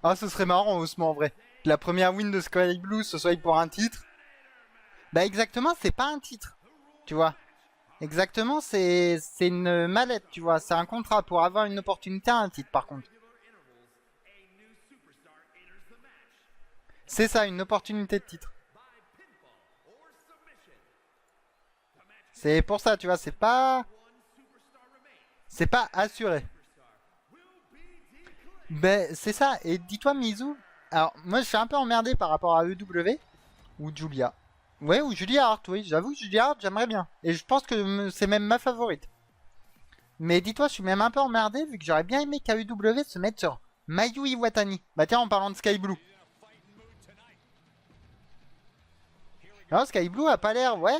Ah, ce serait marrant, Osmo, en vrai. Que la première win de Sky Blue, ce soit pour un titre. Bah, exactement, c'est pas un titre. Tu vois. Exactement, c'est une mallette, tu vois. C'est un contrat pour avoir une opportunité à un titre, par contre. C'est ça, une opportunité de titre. C'est pour ça, tu vois, c'est pas... C'est pas assuré. Ben, c'est ça. Et dis-toi, Mizu... Alors, moi, je suis un peu emmerdé par rapport à EW ou Julia. Ouais, ou Julia Hart, oui. J'avoue, Julia Hart, j'aimerais bien. Et je pense que c'est même ma favorite. Mais dis-toi, je suis même un peu emmerdé vu que j'aurais bien aimé qu'AEW se mette sur Mayu Iwatani. Bah tiens, en parlant de Sky Blue. Alors, Sky Blue a pas l'air, ouais.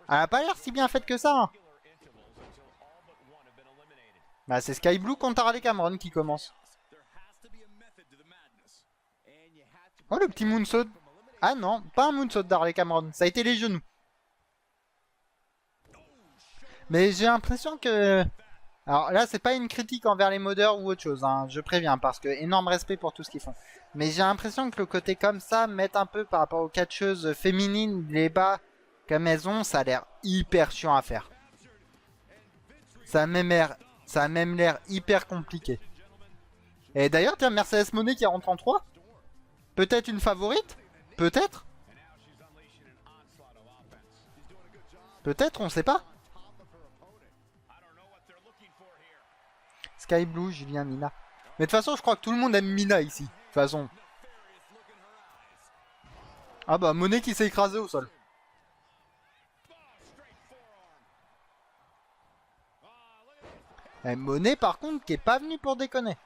Elle a pas l'air si bien faite que ça. Hein. Bah, c'est Sky Blue contre Harley Cameron qui commence. Oh, le petit moonsault. Ah non, pas un moonsault d'Harley Cameron. Ça a été les genoux. Mais j'ai l'impression que... Alors là, c'est pas une critique envers les modeurs ou autre chose, hein, je préviens, parce que énorme respect pour tout ce qu'ils font. Mais j'ai l'impression que le côté comme ça, mettre un peu par rapport aux catcheuses féminines, les bas comme elles ont, ça a l'air hyper chiant à faire. Ça a même l'air hyper compliqué. Et d'ailleurs, tiens, Mercedes Moné qui rentre en 3. Peut-être une favorite. Peut-être. Peut-être, on sait pas. Sky Blue, Julien, Mina. Mais de toute façon, je crois que tout le monde aime Mina ici. De toute façon. Ah bah, Monet qui s'est écrasé au sol. Et Monet, par contre, qui est pas venu pour déconner.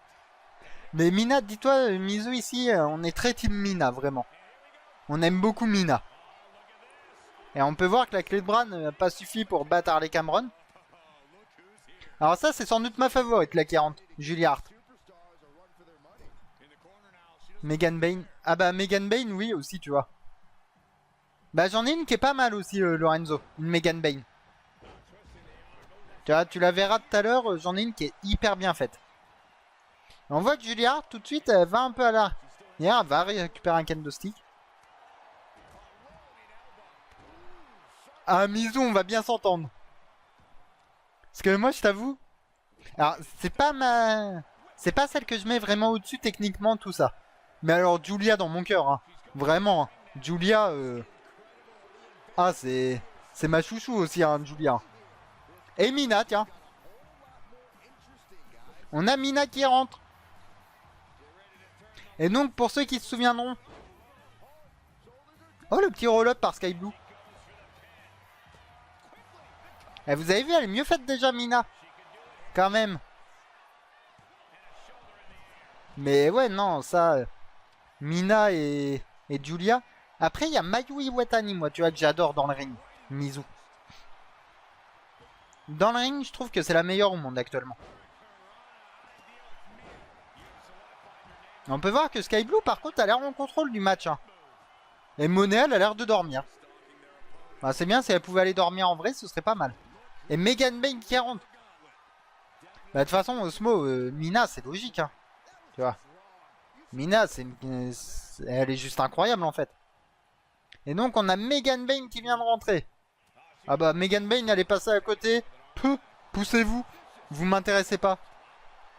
Mais Mina, dis-toi, Mizu ici, on est très team Mina, vraiment. On aime beaucoup Mina. Et on peut voir que la clé de bras n'a pas suffi pour battre Harley Cameron. Alors ça, c'est sans doute ma favorite, la 40, Julia Hart. Megan Bain. Ah bah, Megan Bain, oui, aussi, tu vois. Bah, j'en ai une qui est pas mal aussi, Lorenzo. Une Megan Bain. Tu vois, tu la verras tout à l'heure, j'en ai une qui est hyper bien faite. On voit que Julia Hart, tout de suite, elle va un peu à la... Elle va récupérer un kendo stick. Ah, Mizu, on va bien s'entendre. Parce que moi, je t'avoue... Alors, c'est pas ma... C'est pas celle que je mets vraiment au-dessus, techniquement, tout ça. Mais alors, Julia dans mon cœur, hein. Vraiment. Hein. Julia, Ah, c'est... C'est ma chouchou aussi, hein, Julia. Et Mina, tiens. On a Mina qui rentre. Et donc, pour ceux qui se souviendront... Oh, le petit roll-up par Sky Blue. Et vous avez vu, elle est mieux faite déjà, Mina. Quand même. Mais ouais, non, ça... Mina et Julia. Après, il y a Mayu Iwatani, moi, tu vois, que j'adore dans le ring. Mizu. Dans le ring, je trouve que c'est la meilleure au monde actuellement. On peut voir que Sky Blue, par contre, a l'air en contrôle du match. Hein. Et Monet, elle a l'air de dormir. Bah, c'est bien, si elle pouvait aller dormir en vrai, ce serait pas mal. Et Megan Bain qui rentre. Bah, de toute façon, Osmo, Mina, c'est logique. Hein. Tu vois. Mina, elle est juste incroyable, en fait. Et donc, on a Megan Bain qui vient de rentrer. Ah bah, Megan Bain, elle est passée à côté. Peu, poussez-vous. Vous m'intéressez pas.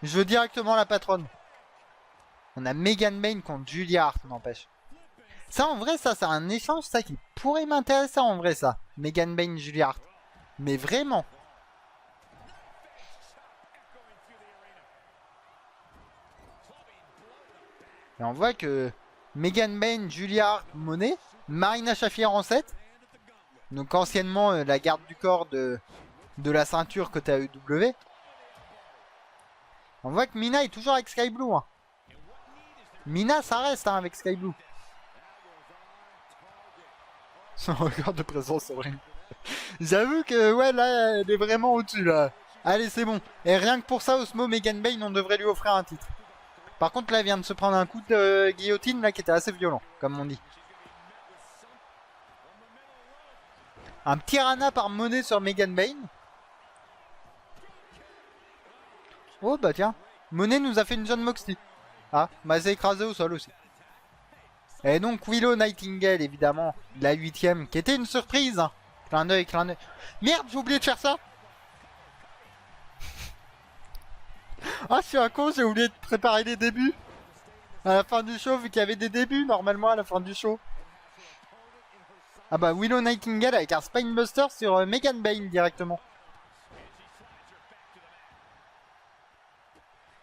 Je veux directement la patronne. On a Megan Bain contre Julia Hart, n'empêche. Ça, en vrai, ça, c'est un échange, ça, qui pourrait m'intéresser, en vrai, ça. Megan Bain, Julia Hart. Mais vraiment. Et on voit que Megan Bain, Julia Hart, Monet, Marina Shafir en 7. Donc, anciennement, la garde du corps de la ceinture côté AEW. On voit que Mina est toujours avec Sky Blue. Hein. Mina, ça reste hein, avec Sky Blue. Son record de présence au ring. J'avoue que, ouais, là, elle est vraiment au-dessus, là. Allez, c'est bon. Et rien que pour ça, Osmo Megan Bain, on devrait lui offrir un titre. Par contre, là, elle vient de se prendre un coup de guillotine, là, qui était assez violent, comme on dit. Un petit rana par Monet sur Megan Bain. Oh, bah tiens. Monet nous a fait une John Moxley. Ah, bah c'est écrasé au sol aussi. Et donc Willow Nightingale, évidemment, la 8ème, qui était une surprise. Hein. Clin d'œil, clin d'œil. Merde, j'ai oublié de faire ça. Ah, je suis un con, j'ai oublié de préparer les débuts. À la fin du show, vu qu'il y avait des débuts, normalement, à la fin du show. Ah bah, Willow Nightingale avec un Spinebuster sur Megan Bayne, directement.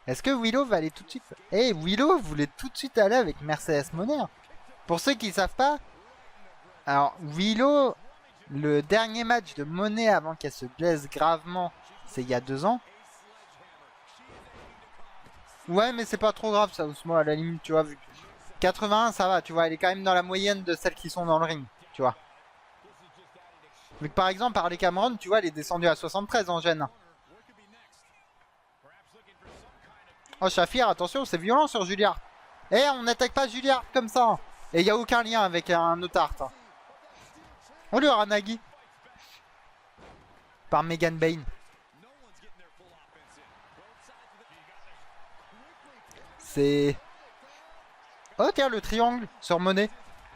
Est-ce que Willow va aller tout de suite... Eh, Willow voulait tout de suite aller avec Mercedes Moné. Pour ceux qui ne savent pas... Alors, Willow, le dernier match de Moné avant qu'elle se blesse gravement, c'est il y a 2 ans. Ouais, mais c'est pas trop grave ça, Ousmo, à la limite, tu vois, vu que 81, ça va, tu vois, elle est quand même dans la moyenne de celles qui sont dans le ring, tu vois. Vu que par exemple, Harley Cameron, tu vois, elle est descendue à 73 en gêne. Oh, Shafir, attention, c'est violent sur Julia. Eh, on n'attaque pas Julia comme ça. Et il n'y a aucun lien avec un autre art. On lui aura Nagi. Par Megan Bayne. C'est... Oh tiens, le triangle sur Moné.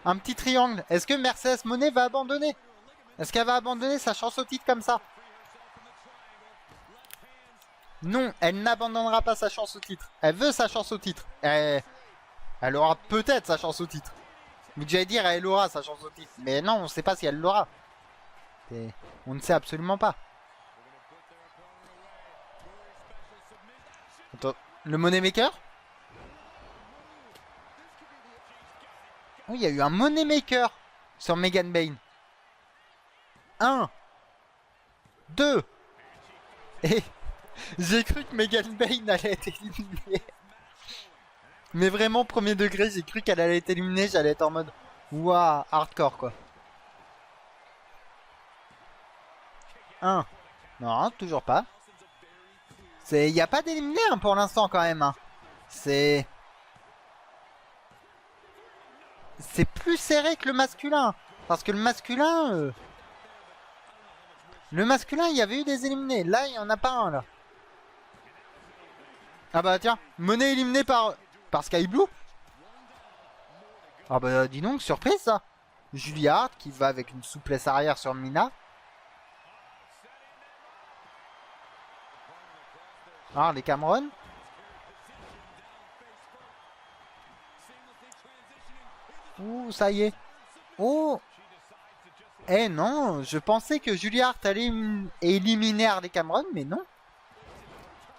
Un petit triangle. Est-ce que Mercedes Moné va abandonner? Est-ce qu'elle va abandonner sa chance au titre comme ça? Non, elle n'abandonnera pas sa chance au titre. Elle veut sa chance au titre. Elle aura peut-être sa chance au titre. Vous j'allais dire elle aura sa chance au titre. Mais non, on ne sait pas si elle l'aura. On ne sait absolument pas. Attends, le Money Maker? Oh, il y a eu un Money Maker sur Megan Bayne. 1 2 Et j'ai cru que Megan Bayne allait être éliminée. Mais vraiment, premier degré, j'ai cru qu'elle allait être éliminée. J'allais être en mode waouh, hardcore quoi. 1 Non, toujours pas. Il n'y a pas d'éliminé hein, pour l'instant quand même. Hein. C'est plus serré que le masculin. Parce que le masculin... Le masculin, il y avait eu des éliminés. Là, il n'y en a pas un, là. Ah bah tiens, Moné éliminé par Sky Blue. Ah bah dis donc, surprise ça. Julia Hart qui va avec une souplesse arrière sur Mina. Ah, les Cameron. Ouh, ça y est. Oh. Eh non, je pensais que Julia Hart allait éliminer Harley Cameron, mais non.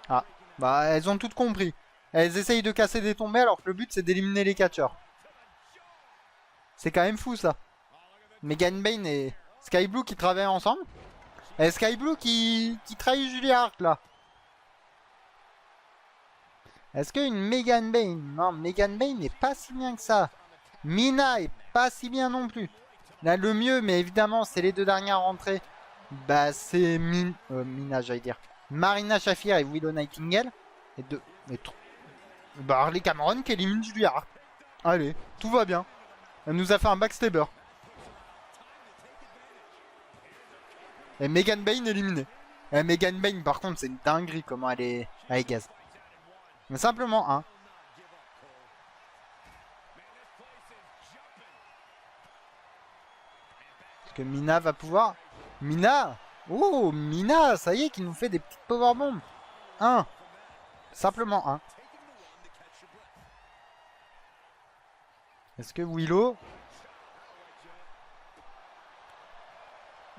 Ah, bah elles ont toutes compris. Elles essayent de casser des tombées alors que le but c'est d'éliminer les catcheurs. C'est quand même fou ça. Megan Bayne et Sky Blue qui travaillent ensemble. Et Sky Blue qui trahit Julia Hart là. Est-ce qu'une Megan Bayne... Non, Megan Bayne n'est pas si bien que ça. Mina est pas si bien non plus. Là, le mieux, mais évidemment, c'est les 2 dernières rentrées. Bah, c'est Mina, j'allais dire. Marina Shafir et Willow Nightingale. Et bah, Harley Cameron qui élimine Julia Hart. Allez, tout va bien. Elle nous a fait un backstabber. Et Megan Bayne éliminée. Et Megan Bayne, par contre, c'est une dinguerie comment elle est gaz. Mais simplement un. Est-ce que Mina va pouvoir... Mina! Oh, Mina, ça y est, qui nous fait des petites powerbombs. 1. Simplement 1. Est-ce que Willow...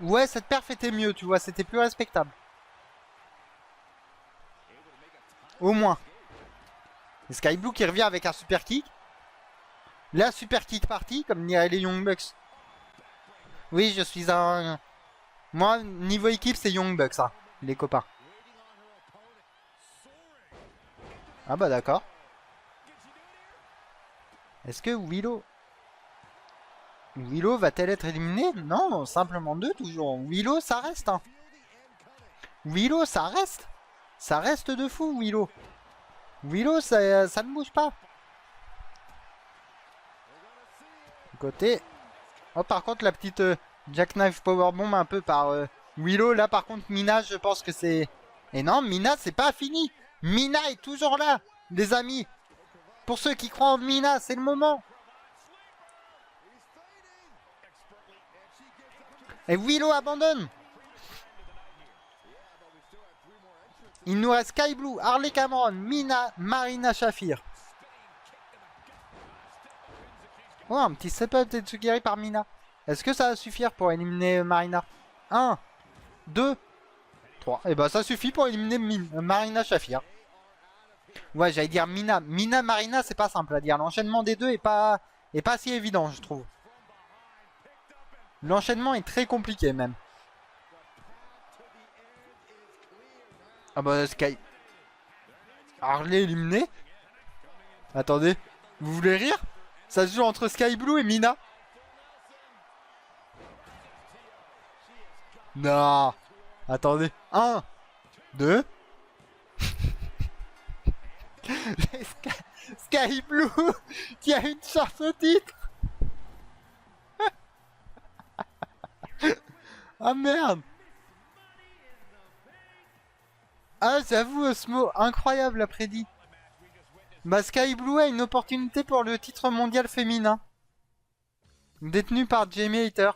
Ouais, cette perf était mieux, tu vois, c'était plus respectable. Au moins. Et Sky Blue qui revient avec un super kick. La super kick partie, comme diraient les Young Bucks. Oui, je suis un... Moi, niveau équipe, c'est Young Bucks, hein, les copains. Ah bah d'accord. Est-ce que Willow... Willow va-t-elle être éliminée? Non, simplement 2 toujours. Willow, ça reste. Hein. Willow, ça reste. Ça reste de fou, Willow. Willow, ça ne bouge pas. Côté. Oh, par contre, la petite Jackknife Powerbomb un peu par Willow. Là, par contre, Mina, je pense que c'est... Et non, Mina, c'est pas fini. Mina est toujours là, les amis. Pour ceux qui croient en Mina, c'est le moment. Et Willow abandonne. Il nous reste Sky Blue, Harley Cameron, Mina, Marina Shafir. Oh, un petit step-up Tetsugiri par Mina. Est-ce que ça va suffire pour éliminer Marina? 1, 2, 3. Et bah ça suffit pour éliminer Marina Shafir. Ouais, j'allais dire Mina. Mina, Marina, c'est pas simple à dire. L'enchaînement des deux est pas si évident, je trouve. L'enchaînement est très compliqué, même. Ah bah, Sky... Harley éliminé. Attendez, vous voulez rire? Ça se joue entre Sky Blue et Mina. Non. Attendez. 1, 2. Sky Blue qui a une chance au titre. Ah merde. Ah j'avoue Osmo, incroyable la prédit. Bah Sky Blue a une opportunité pour le titre mondial féminin. Détenu par Jamie Hater.